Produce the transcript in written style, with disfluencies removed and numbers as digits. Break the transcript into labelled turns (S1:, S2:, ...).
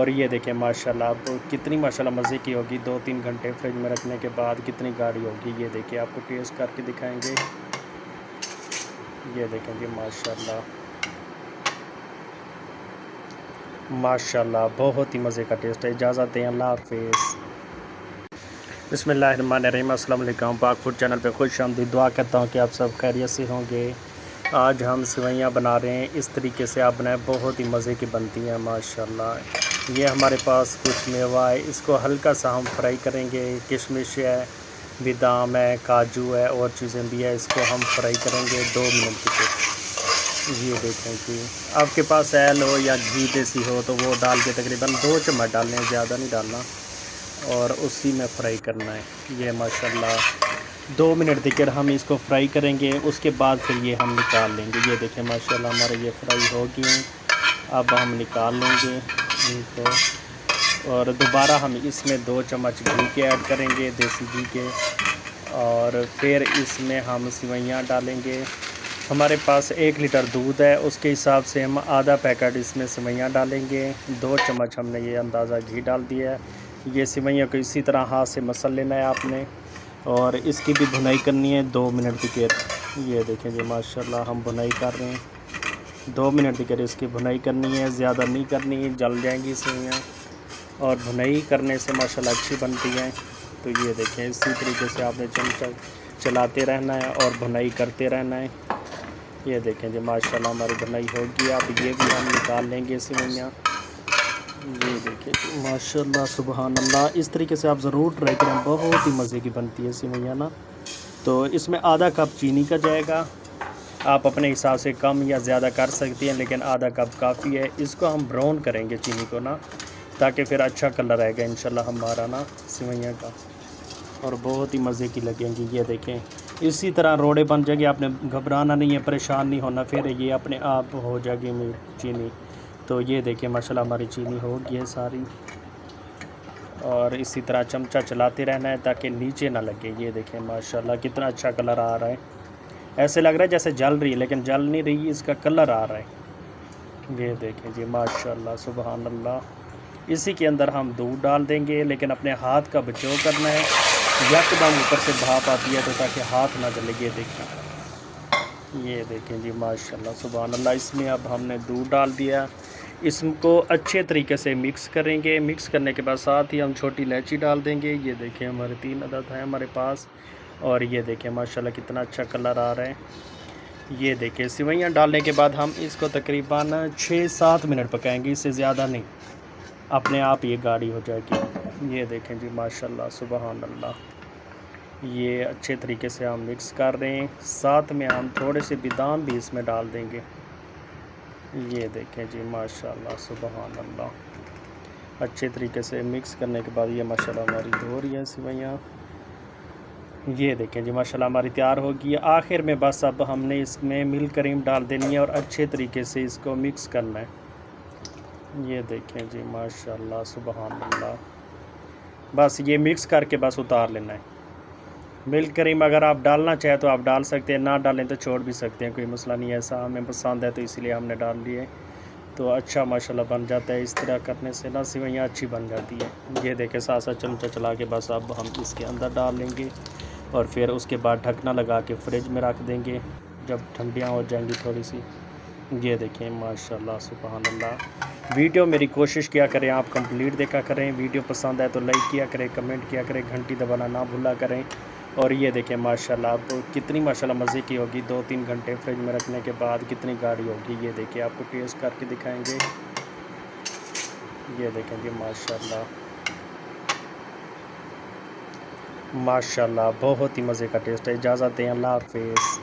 S1: और ये देखें माशाल्लाह, अब कितनी माशाल्लाह मज़े की होगी। 2-3 घंटे फ्रिज में रखने के बाद कितनी गाढ़ी होगी। ये देखिए, आपको टेस्ट करके दिखाएंगे। ये देखें जी माशाल्लाह, माशाल्लाह बहुत ही मज़े का टेस्ट है। इजाज़त दें, अल्लाह हाफ़िज़। बिस्मिल्लाहिर्रहमानिर्रहीम। अस्सलाम वालेकुम। पाक फूड चैनल पे खुश आमदीद। दुआ करता हूँ कि आप सब खैरियत से होंगे। आज हम सेवइयाँ बना रहे हैं। इस तरीके से आप बनाएं, बहुत ही मज़े की बनती हैं माशाल्लाह। ये हमारे पास कुछ मेवा है, इसको हल्का सा हम फ्राई करेंगे। किशमिश है, बादाम है, काजू है और चीज़ें भी है। इसको हम फ्राई करेंगे 2 मिनट के लिए। ये देखें कि आपके पास ऑयल हो या घी देसी हो तो वो डाल के तकरीबन 2 चम्मच डालने हैं, ज़्यादा नहीं डालना, और उसी में फ्राई करना है। ये माशाल्लाह 2 मिनट देकर हम इसको फ्राई करेंगे। उसके बाद फिर ये हम निकाल लेंगे। ये देखें माशाल्लाह हमारे ये फ्राई हो गए हैं। अब हम निकाल लेंगे इनको, और दोबारा हम इसमें 2 चम्मच घी के ऐड करेंगे, देसी घी के, और फिर इसमें हम सेवइयाँ डालेंगे। हमारे पास 1 लीटर दूध है, उसके हिसाब से हम आधा पैकेट इसमें सेवइयाँ डालेंगे। 2 चम्मच हमने ये अंदाज़ा घी डाल दिया है। ये सेवइयाँ को इसी तरह हाथ से मसल लेना है आपने, और इसकी भी भुनाई करनी है 2 मिनट तक। ये देखें जी माशाल्लाह हम भुनाई कर रहे हैं। 2 मिनट तक इसकी भुनाई करनी है, ज़्यादा नहीं करनी, जल जाएंगी सेवइयाँ। और भुनाई करने से माशाल्लाह अच्छी बनती हैं। तो ये देखें, इसी तरीके से आपने चमचा चलाते रहना है और भुनाई करते रहना है। ये देखें जी माशाल्लाह हमारी भुनाई होगी। अब ये भी हम निकाल लेंगे सेवइयाँ। ये देखिए माशाल्लाह सुबहान अल्लाह, इस तरीके से आप ज़रूर ट्राई करें, बहुत ही मज़े की बनती है सेवइयाँ ना। तो इसमें आधा कप चीनी का जाएगा। आप अपने हिसाब से कम या ज़्यादा कर सकती हैं, लेकिन आधा कप काफ़ी है। इसको हम ब्राउन करेंगे चीनी को ना, ताकि फिर अच्छा कलर आएगा इंशाल्लाह हमारा ना सेवइयाँ का, और बहुत ही मज़े की लगेंगी। ये देखें, इसी तरह रोड़े बन जाएगी। आपने घबराना नहीं है, परेशान नहीं होना, फिर ये अपने आप हो जाएगी चीनी। तो ये देखिए माशाल्लाह हमारी चीनी हो गई है सारी, और इसी तरह चमचा चलाते रहना है ताकि नीचे ना लगे। ये देखें माशाल्लाह कितना अच्छा कलर आ रहा है। ऐसे लग रहा है जैसे जल रही है, लेकिन जल नहीं रही, इसका कलर आ रहा है। ये देखें जी माशाल्लाह सुबहान अल्लाह। इसी के अंदर हम दूध डाल देंगे, लेकिन अपने हाथ का बचाव करना है। यकदम ऊपर से भाप आती है तो ताकि हाथ ना जले। ये देखें, ये देखें जी माशाल्लाह सुबहान अल्लाह। इसमें अब हमने दूध डाल दिया। इसको अच्छे तरीके से मिक्स करेंगे। मिक्स करने के बाद साथ ही हम छोटी इलायची डाल देंगे। ये देखें हमारे 3 अदद हैं हमारे पास, और ये देखें माशाल्लाह कितना अच्छा कलर आ रहा है। ये देखें सेवइयाँ डालने के बाद हम इसको तकरीबन 6-7 मिनट पकाएंगे, इससे ज़्यादा नहीं, अपने आप ये गाढ़ी हो जाएगी। ये देखें जी माशाल्लाह सुबहान अल्लाह। ये अच्छे तरीके से हम मिक्स कर रहे हैं। साथ में हम थोड़े से बादाम भी इसमें डाल देंगे। ये देखें जी माशाल्लाह सुबहान अल्लाह। अच्छे तरीके से मिक्स करने के बाद ये माशाल्लाह हमारी हो रही है सेवइयाँ। ये देखें जी माशाल्लाह हमारी तैयार होगी। आखिर में बस अब हमने इसमें मिल्क क्रीम डाल देनी है और अच्छे तरीके से इसको मिक्स करना है। ये देखें जी माशाल्लाह सुबहान अल्लाह। बस ये मिक्स करके बस उतार लेना है। मिल्क क्रीम अगर आप डालना चाहें तो आप डाल सकते हैं, ना डालें तो छोड़ भी सकते हैं, कोई मसला नहीं है। ऐसा हमें पसंद है तो इसलिए हमने डाल लिए। तो अच्छा माशाल्लाह बन जाता है। इस तरह करने से ना सेवइयाँ अच्छी बन जाती है। ये देखें साथ साथ चमचा चला के बस अब हम इसके अंदर डाल लेंगे, और फिर उसके बाद ढकना लगा के फ्रिज में रख देंगे जब ठंडियाँ हो जाएंगी थोड़ी सी। ये देखें माशाल्लाह सुबहान अल्लाह। वीडियो मेरी कोशिश किया करें आप कंप्लीट देखा करें। वीडियो पसंद आए तो लाइक किया करें, कमेंट किया करें, घंटी दबाना ना भूला करें। और ये देखें माशाल्लाह अब कितनी माशाल्लाह मज़े की होगी। 2-3 घंटे फ्रिज में रखने के बाद कितनी गाढ़ी होगी। ये देखिए आपको टेस्ट करके दिखाएंगे। ये देखें जी माशाल्लाह, माशाल्लाह बहुत ही मज़े का टेस्ट है। इजाज़त दें, अल्लाह हाफ़िज़।